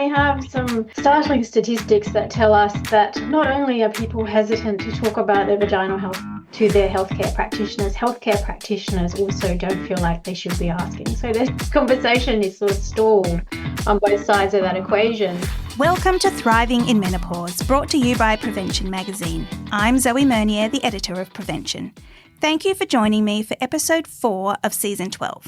we have some startling statistics that tell us that not only are people hesitant to talk about their vaginal health to their healthcare practitioners also don't feel like they should be asking. So this conversation is sort of stalled on both sides of that equation. Welcome to Thriving in Menopause, brought to you by Prevention Magazine. I'm Zoe Mernier, the editor of Prevention. Thank you for joining me for episode 4 of season 12.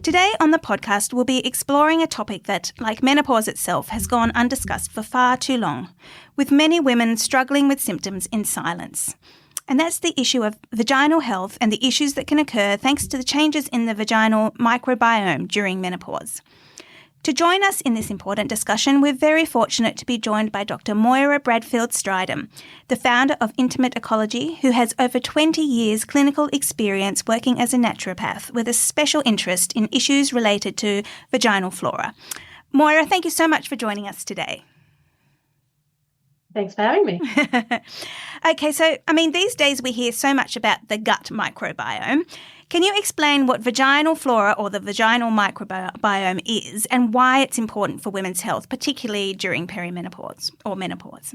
Today on the podcast, we'll be exploring a topic that, like menopause itself, has gone undiscussed for far too long, with many women struggling with symptoms in silence. And that's the issue of vaginal health and the issues that can occur thanks to the changes in the vaginal microbiome during menopause. To join us in this important discussion, we're very fortunate to be joined by Dr Moira Bradfield Strydom, the founder of Intimate Ecology, who has over 20 years clinical experience working as a naturopath with a special interest in issues related to vaginal flora. Moira, thank you so much for joining us today. Thanks for having me. Okay, so, these days we hear so much about the gut microbiome. Can you explain what vaginal flora or the vaginal microbiome is and why it's important for women's health, particularly during perimenopause or menopause?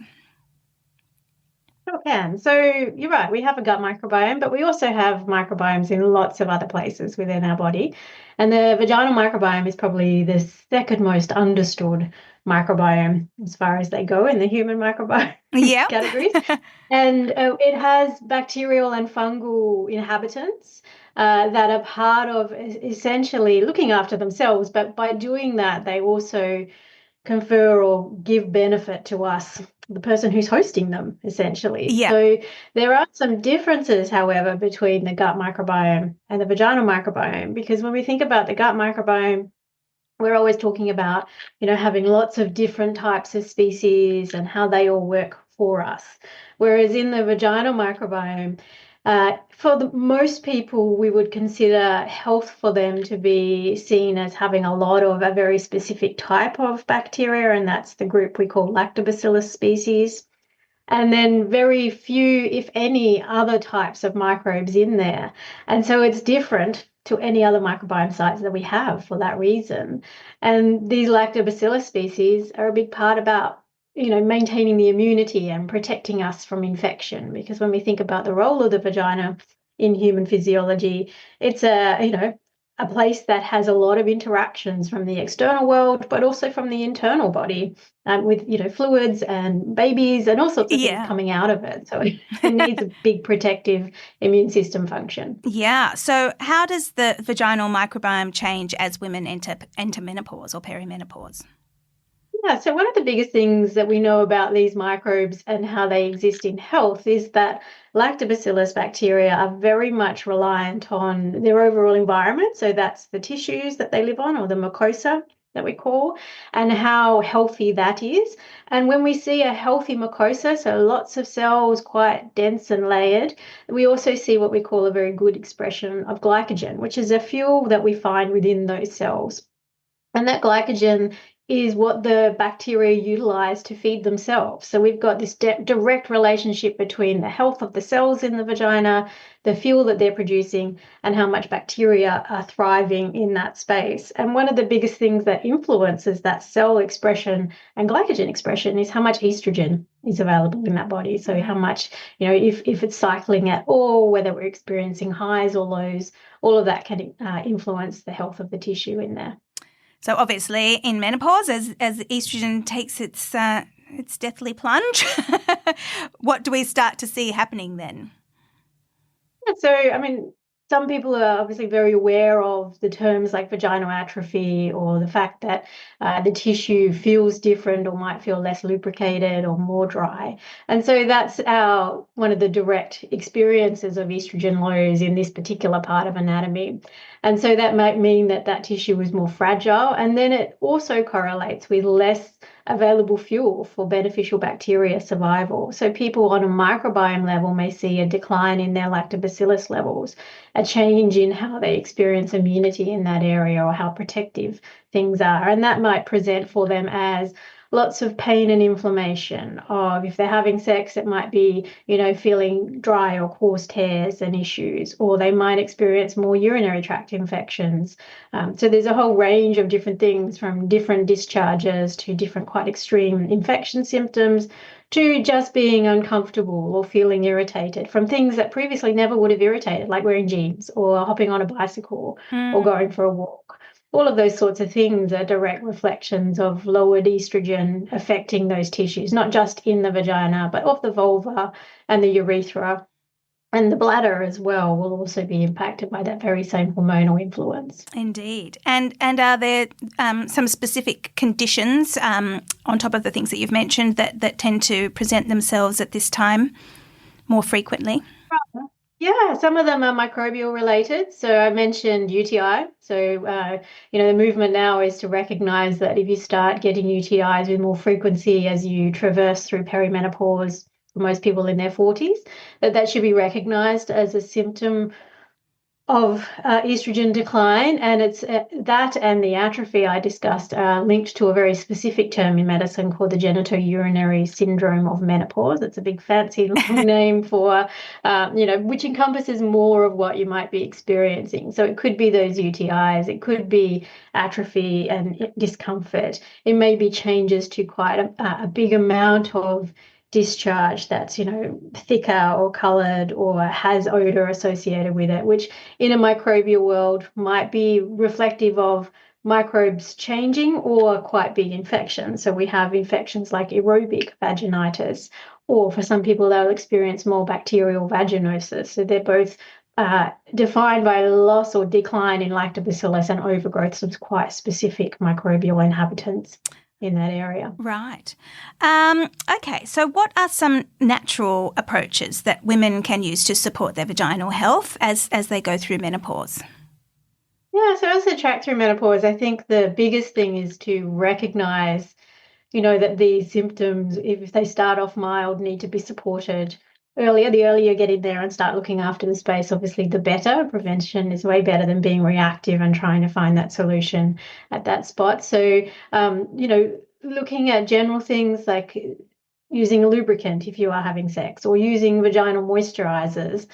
Sure can. So you're right, we have a gut microbiome, but we also have microbiomes in lots of other places within our body. And the vaginal microbiome is probably the second most understood microbiome as far as they go in the human microbiome categories. And it has bacterial and fungal inhabitants that are part of essentially looking after themselves. But by doing that, they also confer or give benefit to us, the person who's hosting them, essentially. Yeah. So there are some differences, however, between the gut microbiome and the vaginal microbiome, because when we think about the gut microbiome, we're always talking about, having lots of different types of species and how they all work for us. Whereas in the vaginal microbiome, for most people, we would consider health for them to be seen as having a lot of a very specific type of bacteria, and that's the group we call lactobacillus species. And then very few, if any, other types of microbes in there. And so it's different to any other microbiome sites that we have for that reason. And these lactobacillus species are a big part about maintaining the immunity and protecting us from infection. Because when we think about the role of the vagina in human physiology, it's a place that has a lot of interactions from the external world, but also from the internal body with, fluids and babies and all sorts of things coming out of it. So it needs a big protective immune system function. Yeah. So how does the vaginal microbiome change as women enter menopause or perimenopause? Yeah, so one of the biggest things that we know about these microbes and how they exist in health is that lactobacillus bacteria are very much reliant on their overall environment. So that's the tissues that they live on, or the mucosa that we call, and how healthy that is. And when we see a healthy mucosa, so lots of cells, quite dense and layered, we also see what we call a very good expression of glycogen, which is a fuel that we find within those cells. And that glycogen is what the bacteria utilize to feed themselves. So we've got this direct relationship between the health of the cells in the vagina, the fuel that they're producing, and how much bacteria are thriving in that space. And one of the biggest things that influences that cell expression and glycogen expression is how much estrogen is available in that body. So how much, if it's cycling at all, whether we're experiencing highs or lows, all of that can influence the health of the tissue in there. So obviously in menopause, as estrogen takes its deathly plunge, what do we start to see happening then? So, some people are obviously very aware of the terms like vaginal atrophy, or the fact that the tissue feels different or might feel less lubricated or more dry. And so that's one of the direct experiences of estrogen lows in this particular part of anatomy. And so that might mean that tissue is more fragile. And then it also correlates with less available fuel for beneficial bacteria survival. So people on a microbiome level may see a decline in their lactobacillus levels, a change in how they experience immunity in that area or how protective things are. And that might present for them as lots of pain and inflammation. Or if they're having sex, it might be, feeling dry or caused tears and issues, or they might experience more urinary tract infections. So there's a whole range of different things, from different discharges to different quite extreme infection symptoms, to just being uncomfortable or feeling irritated from things that previously never would have irritated, like wearing jeans or hopping on a bicycle or going for a walk. All of those sorts of things are direct reflections of lowered estrogen affecting those tissues, not just in the vagina, but of the vulva and the urethra. And the bladder as well will also be impacted by that very same hormonal influence. Indeed. And are there some specific conditions on top of the things that you've mentioned that tend to present themselves at this time more frequently? Yeah, some of them are microbial related. So I mentioned UTI. So, the movement now is to recognize that if you start getting UTIs with more frequency as you traverse through perimenopause, for most people in their 40s, that should be recognized as a symptom of estrogen decline. And it's that and the atrophy I discussed are linked to a very specific term in medicine called the genitourinary syndrome of menopause. It's a big fancy long name for, which encompasses more of what you might be experiencing. So it could be those UTIs, it could be atrophy and discomfort. It may be changes to quite a big amount of discharge that's thicker or colored or has odor associated with it, which in a microbial world might be reflective of microbes changing or quite big infections. So we have infections like aerobic vaginitis, or for some people they'll experience more bacterial vaginosis. So they're both defined by loss or decline in lactobacillus and overgrowth of quite specific microbial inhabitants in that area. Right. Okay, so what are some natural approaches that women can use to support their vaginal health as they go through menopause? Yeah, so as they track through menopause, I think the biggest thing is to recognize, that these symptoms, if they start off mild, need to be supported earlier. The earlier you get in there and start looking after the space, obviously the better. Prevention is way better than being reactive and trying to find that solution at that spot. So, looking at general things like using a lubricant if you are having sex, or using vaginal moisturizers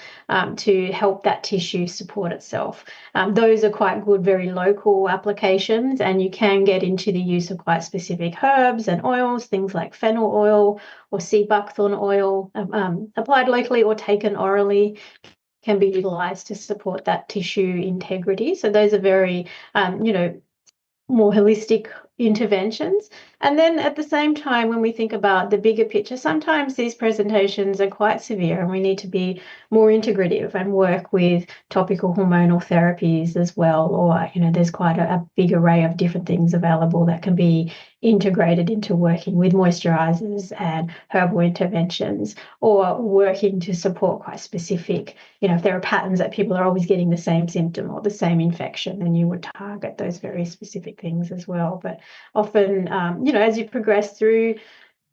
to help that tissue support itself. Those are quite good, very local applications, and you can get into the use of quite specific herbs and oils, things like fennel oil or sea buckthorn oil, applied locally or taken orally, can be utilized to support that tissue integrity. So those are very, more holistic interventions. And then at the same time, when we think about the bigger picture, sometimes these presentations are quite severe and we need to be more integrative and work with topical hormonal therapies as well. Or, there's quite a big array of different things available that can be integrated into working with moisturizers and herbal interventions, or working to support quite specific, if there are patterns that people are always getting the same symptom or the same infection, then you would target those very specific things as well. But often, as you progress through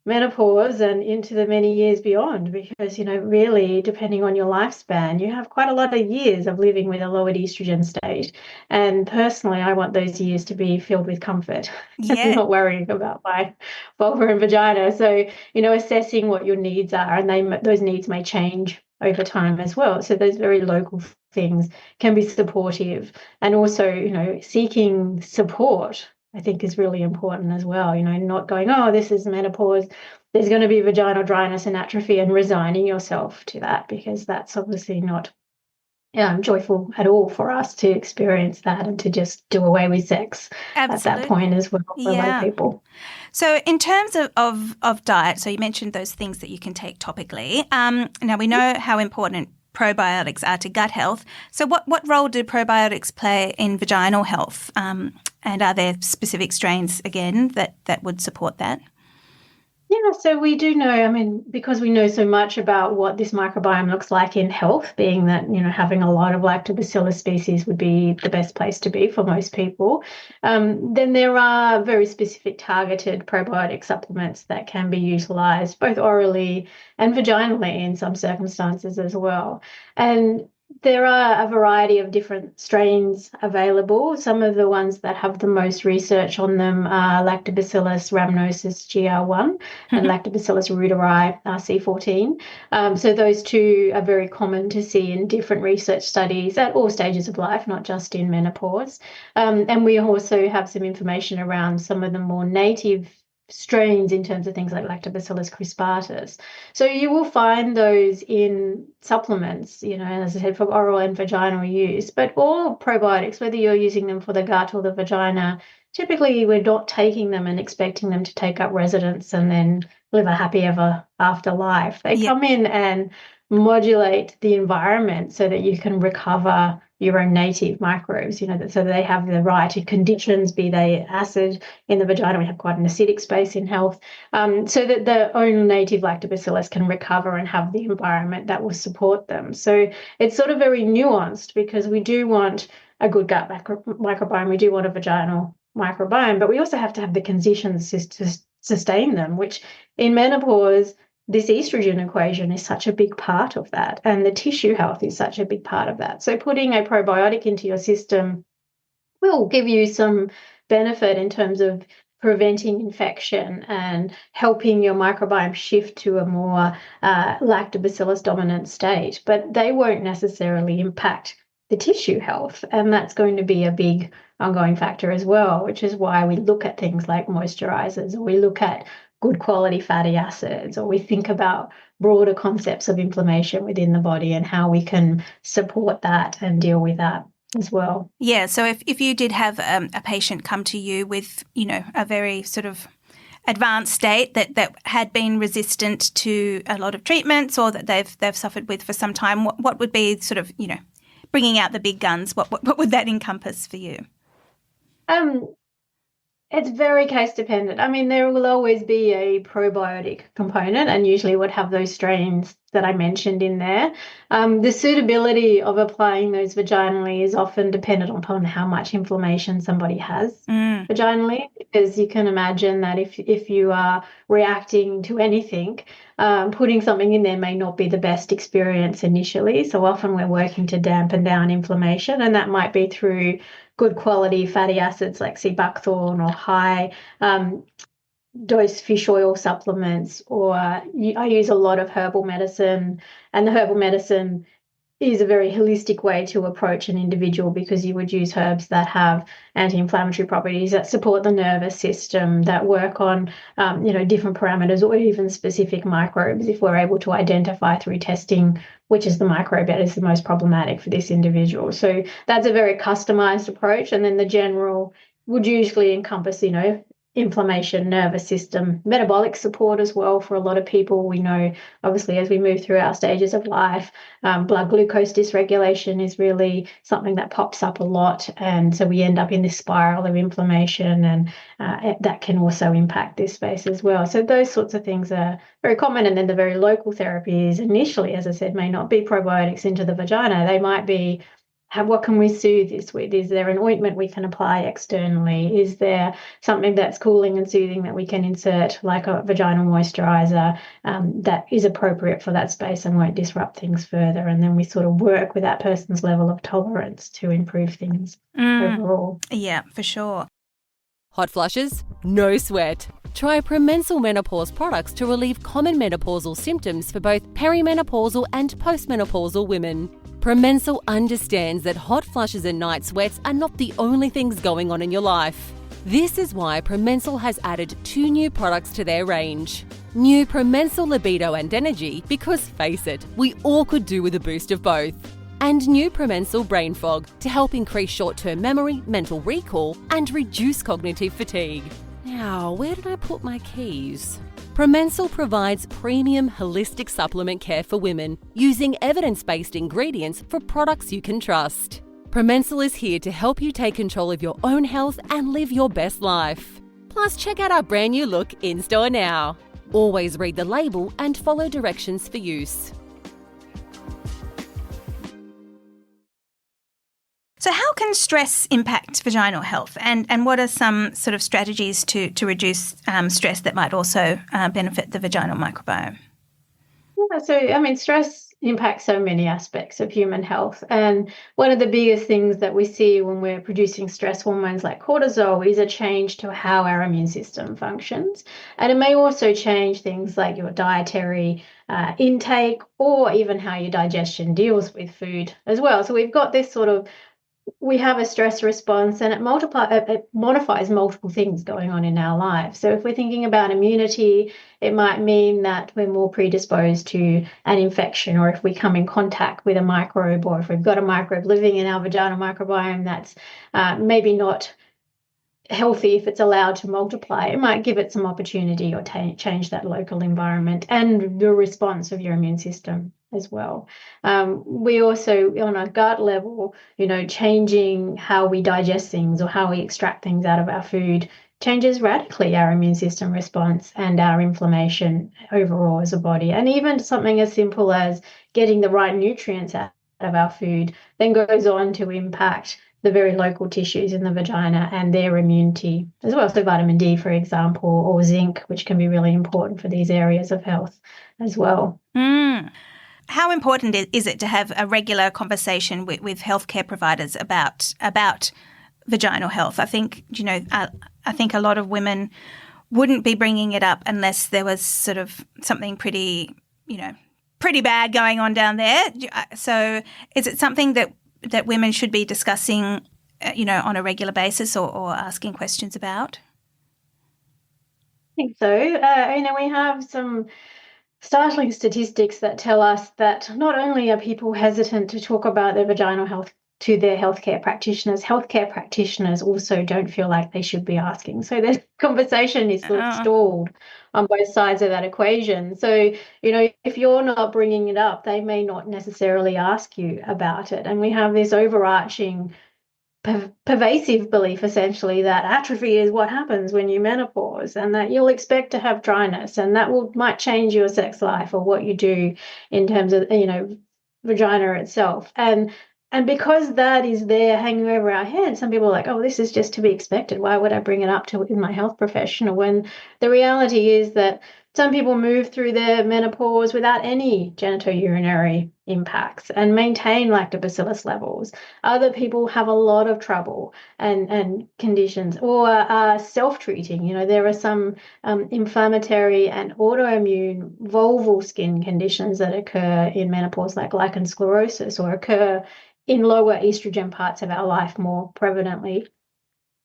menopause and into the many years beyond, because, really, depending on your lifespan, you have quite a lot of years of living with a lowered estrogen state. And personally, I want those years to be filled with comfort and not worrying about my vulva and vagina. So, assessing what your needs are, and those needs may change over time as well. So those very local things can be supportive. And also, seeking support, I think, is really important as well. Not going, oh, this is menopause, there's going to be vaginal dryness and atrophy, and resigning yourself to that, because that's obviously not joyful at all for us to experience that and to just do away with sex at that point as well for a lot of people. So in terms of diet, so you mentioned those things that you can take topically. Now we know how important probiotics are to gut health. So what role do probiotics play in vaginal health? And are there specific strains, again, that would support that? Yeah, so we do know, because we know so much about what this microbiome looks like in health, being that, having a lot of lactobacillus species would be the best place to be for most people. Then there are very specific targeted probiotic supplements that can be utilized both orally and vaginally in some circumstances as well. And There are a variety of different strains available. Some of the ones that have the most research on them are Lactobacillus rhamnosus GR1 and Lactobacillus reuteri C14. So those two are very common to see in different research studies at all stages of life, not just in menopause. And we also have some information around some of the more native strains in terms of things like Lactobacillus crispatus. So you will find those in supplements, as I said, for oral and vaginal use, but all probiotics, whether you're using them for the gut or the vagina, typically we're not taking them and expecting them to take up residence and then live a happy ever after life. They come in and modulate the environment so that you can recover your own native microbes, so they have the right conditions, be they acid in the vagina. We have quite an acidic space in health, so that the own native lactobacillus can recover and have the environment that will support them. So it's sort of very nuanced, because we do want a good gut microbiome, we do want a vaginal microbiome, but we also have to have the conditions to sustain them, which in menopause, this estrogen equation is such a big part of that, and the tissue health is such a big part of that. So putting a probiotic into your system will give you some benefit in terms of preventing infection and helping your microbiome shift to a more lactobacillus dominant state, but they won't necessarily impact the tissue health, and that's going to be a big ongoing factor as well, which is why we look at things like moisturizers, or we look at good quality fatty acids, or we think about broader concepts of inflammation within the body and how we can support that and deal with that as well. Yeah, so if you did have a patient come to you with, a very sort of advanced state that had been resistant to a lot of treatments, or that they've suffered with for some time, what would be sort of, bringing out the big guns? What would that encompass for you? It's very case dependent. I mean, there will always be a probiotic component, and usually would have those strains that I mentioned in there. The suitability of applying those vaginally is often dependent upon how much inflammation somebody has vaginally, because you can imagine that if you are reacting to anything, putting something in there may not be the best experience initially. So often we're working to dampen down inflammation, and that might be through good quality fatty acids like sea buckthorn, or high dose fish oil supplements, or I use a lot of herbal medicine, and the herbal medicine is a very holistic way to approach an individual, because you would use herbs that have anti-inflammatory properties, that support the nervous system, that work on different parameters, or even specific microbes, if we're able to identify through testing which is the microbe that is the most problematic for this individual. So that's a very customized approach. And then the general would usually encompass, inflammation, nervous system, metabolic support as well for a lot of people. We know, obviously, as we move through our stages of life, blood glucose dysregulation is really something that pops up a lot. And so we end up in this spiral of inflammation, and that can also impact this space as well. So those sorts of things are very common. And then the very local therapies initially, as I said, may not be probiotics into the vagina. They might be, what can we soothe this with? Is there an ointment we can apply externally? Is there something that's cooling and soothing that we can insert, like a vaginal moisturizer, that is appropriate for that space and won't disrupt things further? And then we sort of work with that person's level of tolerance to improve things overall. Yeah, for sure. Hot flushes? No sweat. Try Premensal Menopause products to relieve common menopausal symptoms for both perimenopausal and postmenopausal women. Premensal understands that hot flushes and night sweats are not the only things going on in your life. This is why Premensal has added 2 new products to their range. New Premensal Libido and Energy, because face it, we all could do with a boost of both. And new Premensal Brain Fog to help increase short-term memory, mental recall, and reduce cognitive fatigue. Now, where did I put my keys? Premensal provides premium holistic supplement care for women using evidence-based ingredients for products you can trust. Premensal is here to help you take control of your own health and live your best life. Plus, check out our brand new look in-store now. Always read the label and follow directions for use. So how can stress impact vaginal health, and what are some sort of strategies to reduce stress that might also benefit the vaginal microbiome? Yeah, so, I mean, stress impacts so many aspects of human health. And one of the biggest things that we see when we're producing stress hormones like cortisol is a change to how our immune system functions. And it may also change things like your dietary intake, or even how your digestion deals with food as well. So we've got this sort of, we have a stress response, and it modifies multiple things going on in our lives. So if we're thinking about immunity, it might mean that we're more predisposed to an infection, or if we come in contact with a microbe, or if we've got a microbe living in our vaginal microbiome that's maybe not healthy, if it's allowed to multiply, it might give it some opportunity or change that local environment and the response of your immune system as well. We also, on a gut level, changing how we digest things or how we extract things out of our food changes radically our immune system response and our inflammation overall as a body. And even something as simple as getting the right nutrients out of our food then goes on to impact the very local tissues in the vagina and their immunity as well. So vitamin D, for example, or zinc, which can be really important for these areas of health as well. How important is it to have a regular conversation with healthcare providers about vaginal health? I think, I think a lot of women wouldn't be bringing it up unless there was sort of something pretty bad going on down there. So is it something that women should be discussing, on a regular basis or asking questions about? I think so. We have some startling statistics that tell us that not only are people hesitant to talk about their vaginal health to their healthcare practitioners also don't feel like they should be asking. So the conversation is sort of stalled on both sides of that equation. So, if you're not bringing it up, they may not necessarily ask you about it. And we have this overarching pervasive belief, essentially, that atrophy is what happens when you menopause, and that you'll expect to have dryness, and that might change your sex life or what you do in terms of, vagina itself. And because that is there hanging over our heads, some people are like, oh, this is just to be expected. Why would I bring it up to in my health professional? When the reality is that some people move through their menopause without any genitourinary impacts and maintain lactobacillus levels. Other people have a lot of trouble and conditions, or are self-treating. There are some inflammatory and autoimmune vulval skin conditions that occur in menopause, like lichen sclerosis, or occur in lower estrogen parts of our life more prevalently.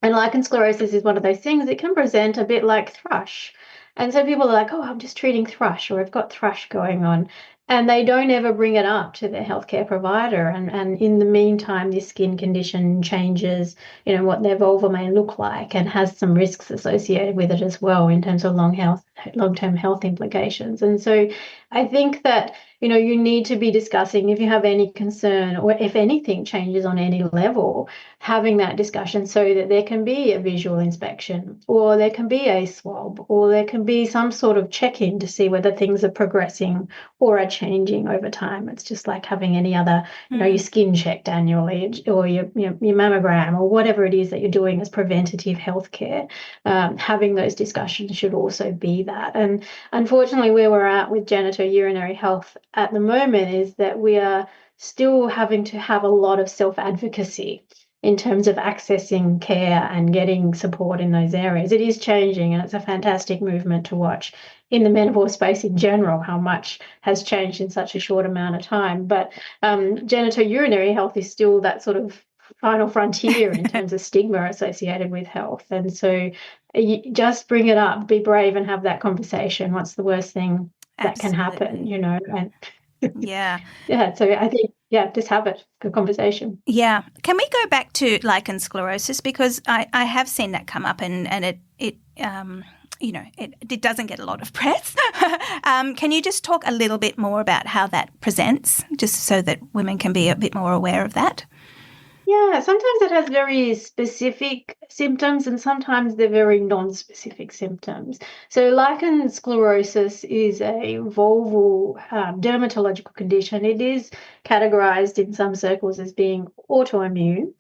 And lichen sclerosis is one of those things that can present a bit like thrush. And so people are like, oh, I'm just treating thrush, or I've got thrush going on. And they don't ever bring it up to their healthcare provider. And in the meantime, this skin condition changes, what their vulva may look like, and has some risks associated with it as well in terms of long-term health implications. And so I think that, you need to be discussing, if you have any concern, or if anything changes on any level, having that discussion so that there can be a visual inspection, or there can be a swab, or there can be some sort of check-in to see whether things are progressing or are changing over time. It's just like having any other, your skin checked annually, or your mammogram, or whatever it is that you're doing as preventative healthcare. Having those discussions should also be that. And unfortunately, where we're at with genitourinary health at the moment is that we are still having to have a lot of self-advocacy in terms of accessing care and getting support in those areas. It is changing, and it's a fantastic movement to watch in the menopause space in general, how much has changed in such a short amount of time. But genitourinary health is still that sort of final frontier in terms of stigma associated with health. And so you just bring it up, be brave, and have that conversation. What's the worst thing that can happen, And yeah. So I think, just have it, good conversation. Yeah. Can we go back to lichen sclerosis? Because I have seen that come up, and it doesn't get a lot of press. Can you just talk a little bit more about how that presents, just so that women can be a bit more aware of that? Yeah, sometimes it has very specific symptoms, and sometimes they're very non-specific symptoms. So lichen sclerosis is a vulval dermatological condition. It is categorized in some circles as being autoimmune,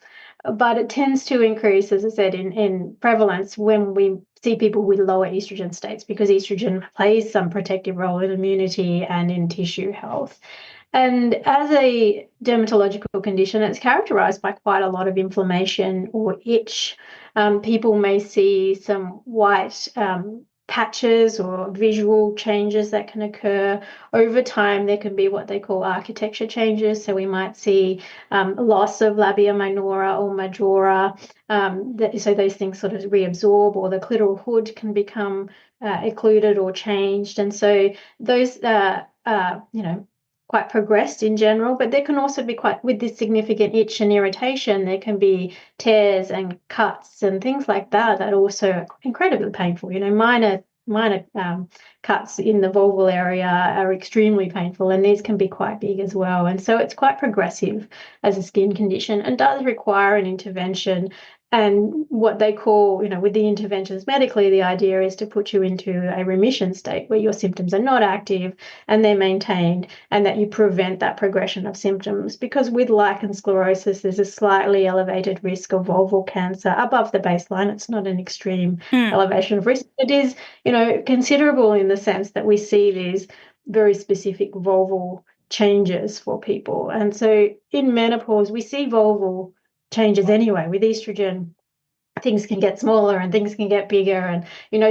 but it tends to increase, as I said, in prevalence when we see people with lower estrogen states, because estrogen plays some protective role in immunity and in tissue health. And as a dermatological condition, it's characterized by quite a lot of inflammation or itch. People may see some white patches or visual changes that can occur. Over time, there can be what they call architecture changes. So we might see loss of labia minora or majora. So those things sort of reabsorb, or the clitoral hood can become occluded or changed. And so those quite progressed in general, but there can also be with this significant itch and irritation, there can be tears and cuts and things like that are also incredibly painful. Minor cuts in the vulval area are extremely painful, and these can be quite big as well. And so it's quite progressive as a skin condition and does require an intervention. And what they call, with the interventions medically, the idea is to put you into a remission state where your symptoms are not active and they're maintained, and that you prevent that progression of symptoms. Because with lichen sclerosis, there's a slightly elevated risk of vulval cancer above the baseline. It's not an extreme elevation of risk. It is, considerable in the sense that we see these very specific vulval changes for people. And so in menopause, we see vulval changes anyway. With estrogen, things can get smaller and things can get bigger, and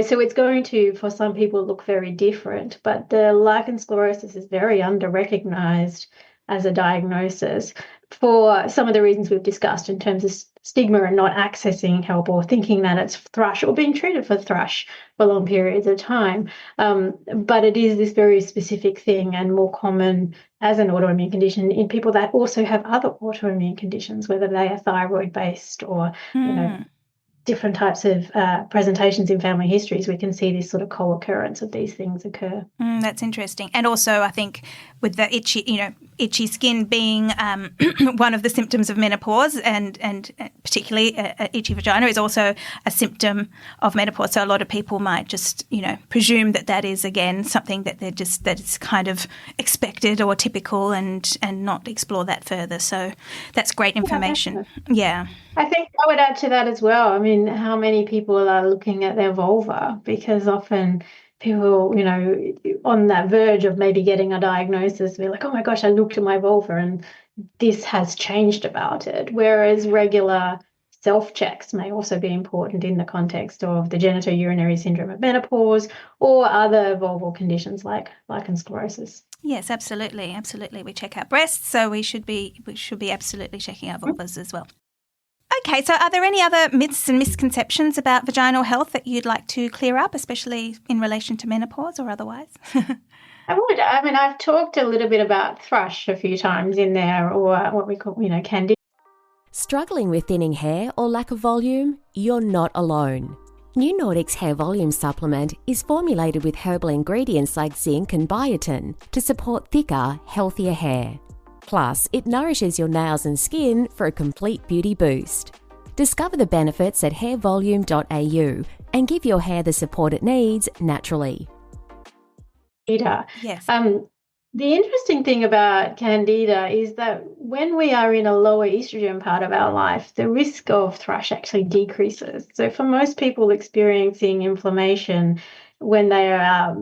so it's going to, for some people, look very different. But the lichen sclerosis is very under-recognized as a diagnosis for some of the reasons we've discussed in terms of stigma and not accessing help, or thinking that it's thrush or being treated for thrush for long periods of time. But it is this very specific thing, and more common as an autoimmune condition in people that also have other autoimmune conditions, whether they are thyroid-based or, different types of presentations in family histories. We can see this sort of co-occurrence of these things occur. That's interesting. And also, I think with the itchy skin being one of the symptoms of menopause, and particularly itchy vagina is also a symptom of menopause. So a lot of people might just, presume that is, again, something that that is kind of expected or typical, and not explore that further. So that's great information. Yeah. I think I would add to that as well. I mean, how many people are looking at their vulva? Because often people, on that verge of maybe getting a diagnosis, be like, oh my gosh, I looked at my vulva and this has changed about it. Whereas regular self-checks may also be important in the context of the genitourinary syndrome of menopause or other vulval conditions like lichen sclerosis. Yes, absolutely. Absolutely. We check our breasts, so we should be absolutely checking our vulvas as well. Okay, so are there any other myths and misconceptions about vaginal health that you'd like to clear up, especially in relation to menopause or otherwise? I would. I mean, I've talked a little bit about thrush a few times in there, or what we call, candida. Struggling with thinning hair or lack of volume? You're not alone. New Nordic's hair volume supplement is formulated with herbal ingredients like zinc and biotin to support thicker, healthier hair. Plus, it nourishes your nails and skin for a complete beauty boost. Discover the benefits at hairvolume.au and give your hair the support it needs naturally. Yes. The interesting thing about Candida is that when we are in a lower estrogen part of our life, the risk of thrush actually decreases. So for most people experiencing inflammation when they are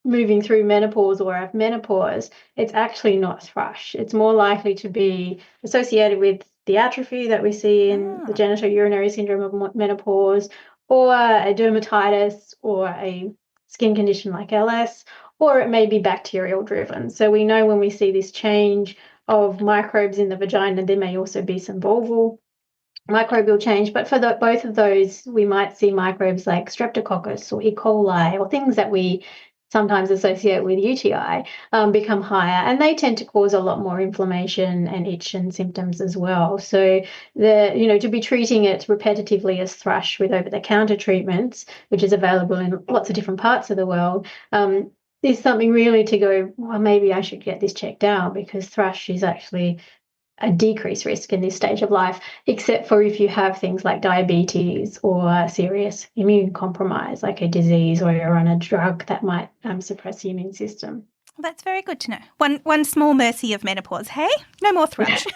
moving through menopause or have menopause, it's actually not thrush. It's more likely to be associated with the atrophy that we see in the genitourinary syndrome of menopause, or a dermatitis, or a skin condition like LS, or it may be bacterial driven. So we know when we see this change of microbes in the vagina, there may also be some vulval microbial change. But for both of those, we might see microbes like Streptococcus or E. coli, or things that we sometimes associate with UTI, become higher, and they tend to cause a lot more inflammation and itch and symptoms as well. So to be treating it repetitively as thrush with over-the-counter treatments, which is available in lots of different parts of the world, is something really to go, well, maybe I should get this checked out, because thrush is actually a decreased risk in this stage of life, except for if you have things like diabetes or serious immune compromise, like a disease, or you're on a drug that might suppress the immune system. Well, that's very good to know. One small mercy of menopause, hey? No more thrush.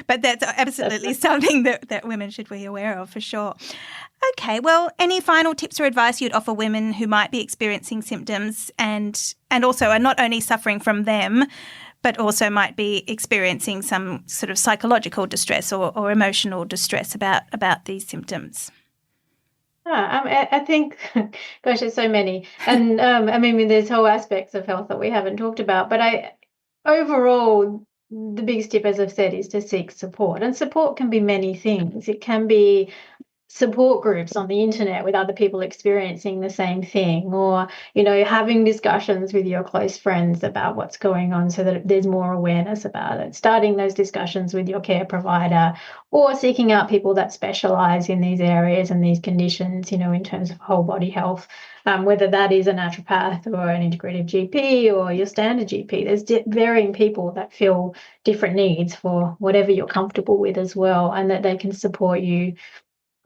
But that's absolutely something that women should be aware of for sure. Okay, well, any final tips or advice you'd offer women who might be experiencing symptoms and also are not only suffering from them, but also might be experiencing some sort of psychological distress or emotional distress about these symptoms? I think, gosh, there's so many. And I mean, there's whole aspects of health that we haven't talked about. But overall, the biggest tip, as I've said, is to seek support. And support can be many things. It can be support groups on the internet with other people experiencing the same thing, or having discussions with your close friends about what's going on so that there's more awareness about it, starting those discussions with your care provider, or seeking out people that specialize in these areas and these conditions, in terms of whole body health, whether that is a naturopath or an integrative GP or your standard GP. There's varying people that feel different needs for whatever you're comfortable with as well, and that they can support you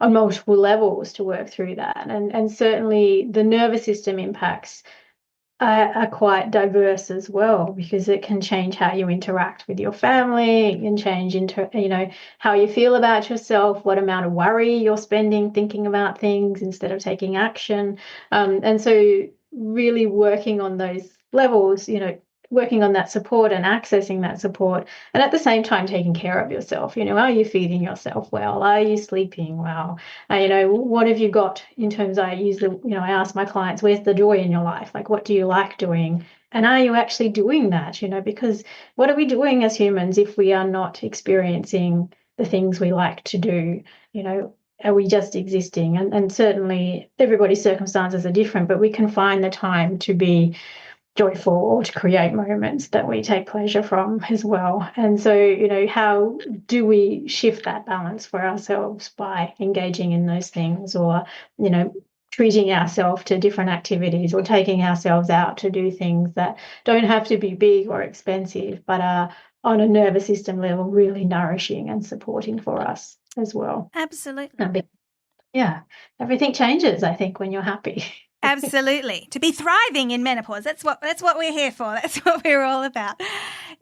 on multiple levels to work through that. And certainly the nervous system impacts are quite diverse as well, because it can change how you interact with your family. It can change how you feel about yourself, what amount of worry you're spending thinking about things instead of taking action. And so really working on those levels, working on that support and accessing that support, and at the same time taking care of yourself. Are you feeding yourself well? Are you sleeping well? What have you got in terms? I ask my clients, where's the joy in your life? Like, what do you like doing? And are you actually doing that? Because what are we doing as humans if we are not experiencing the things we like to do? Are we just existing? And certainly everybody's circumstances are different, but we can find the time to be joyful or to create moments that we take pleasure from as well. And so, how do we shift that balance for ourselves by engaging in those things, or, treating ourselves to different activities, or taking ourselves out to do things that don't have to be big or expensive, but are on a nervous system level really nourishing and supporting for us as well. Absolutely. Yeah, everything changes, I think, when you're happy. Absolutely. To be thriving in menopause. That's what we're here for. That's what we're all about.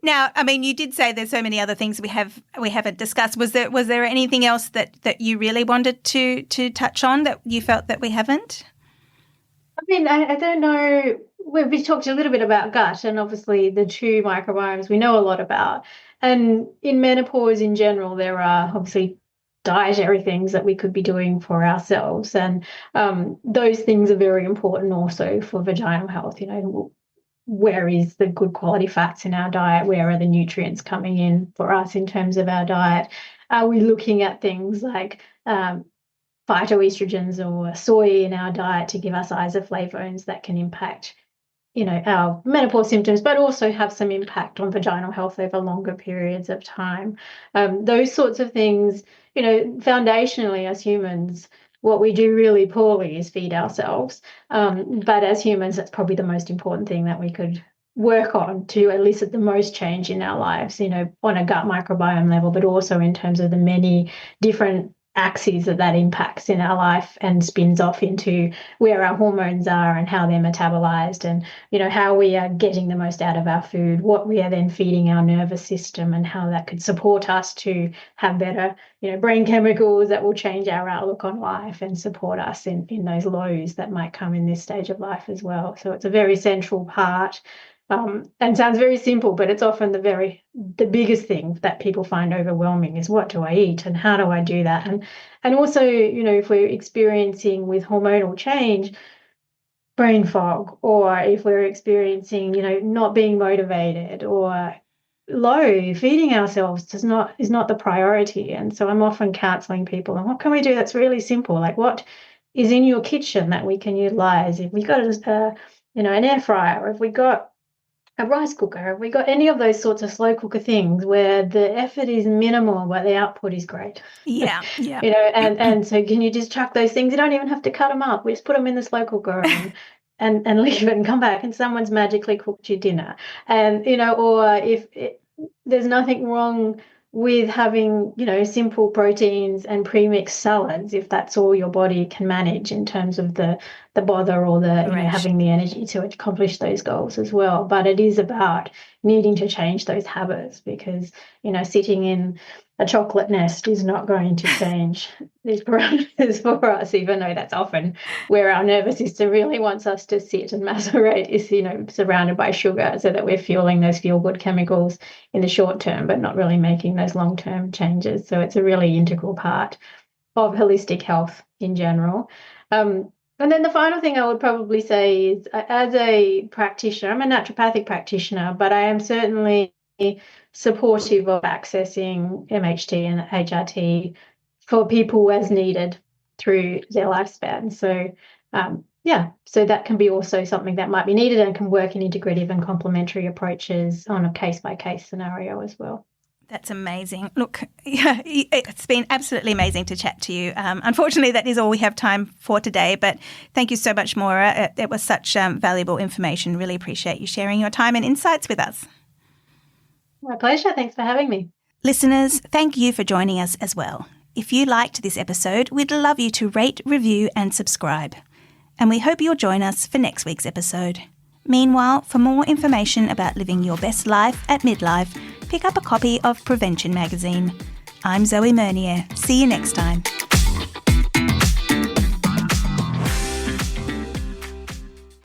Now, I mean, you did say there's so many other things we haven't discussed. Was there anything else that you really wanted to touch on that you felt that we haven't? I mean, I don't know. We talked a little bit about gut, and obviously the two microbiomes we know a lot about. And in menopause in general, there are obviously dietary things that we could be doing for ourselves, and those things are very important also for vaginal health. Where is the good quality fats in our diet? Where are the nutrients coming in for us in terms of our diet? Are we looking at things like phytoestrogens or soy in our diet to give us isoflavones that can impact our menopause symptoms, but also have some impact on vaginal health over longer periods of time? Those sorts of things, foundationally as humans, what we do really poorly is feed ourselves. But as humans, that's probably the most important thing that we could work on to elicit the most change in our lives, on a gut microbiome level, but also in terms of the many different axes that impacts in our life and spins off into where our hormones are and how they're metabolized, and how we are getting the most out of our food, what we are then feeding our nervous system, and how that could support us to have better brain chemicals that will change our outlook on life and support us in those lows that might come in this stage of life as well. So it's a very central part. And sounds very simple, but it's often the biggest thing that people find overwhelming is, what do I eat and how do I do that? And also, if we're experiencing with hormonal change, brain fog, or if we're experiencing, not being motivated or low, feeding ourselves is not the priority. And so I'm often counseling people, and what can we do that's really simple? Like, what is in your kitchen that we can utilize? If we got an air fryer, or if we got a rice cooker, have we got any of those sorts of slow cooker things where the effort is minimal but the output is great? Yeah. And so can you just chuck those things? You don't even have to cut them up. We just put them in the slow cooker and leave it and come back, and someone's magically cooked your dinner. And or if there's nothing wrong with having, simple proteins and pre-mixed salads, if that's all your body can manage in terms of the bother or the, having the energy to accomplish those goals as well. But it is about needing to change those habits because, sitting in a chocolate nest is not going to change these parameters for us, even though that's often where our nervous system really wants us to sit and macerate is, surrounded by sugar so that we're fueling those feel-good chemicals in the short term, but not really making those long-term changes. So it's a really integral part of holistic health in general. And then the final thing I would probably say is, as a practitioner, I'm a naturopathic practitioner, but I am certainly supportive of accessing MHT and HRT for people as needed through their lifespan. So, so that can be also something that might be needed and can work in integrative and complementary approaches on a case-by-case scenario as well. That's amazing. Look, it's been absolutely amazing to chat to you. Unfortunately, that is all we have time for today, but thank you so much, Moira. It was such valuable information. Really appreciate you sharing your time and insights with us. My pleasure. Thanks for having me. Listeners, thank you for joining us as well. If you liked this episode, we'd love you to rate, review and subscribe. And we hope you'll join us for next week's episode. Meanwhile, for more information about living your best life at midlife, pick up a copy of Prevention magazine. I'm Zoe Mernier. See you next time.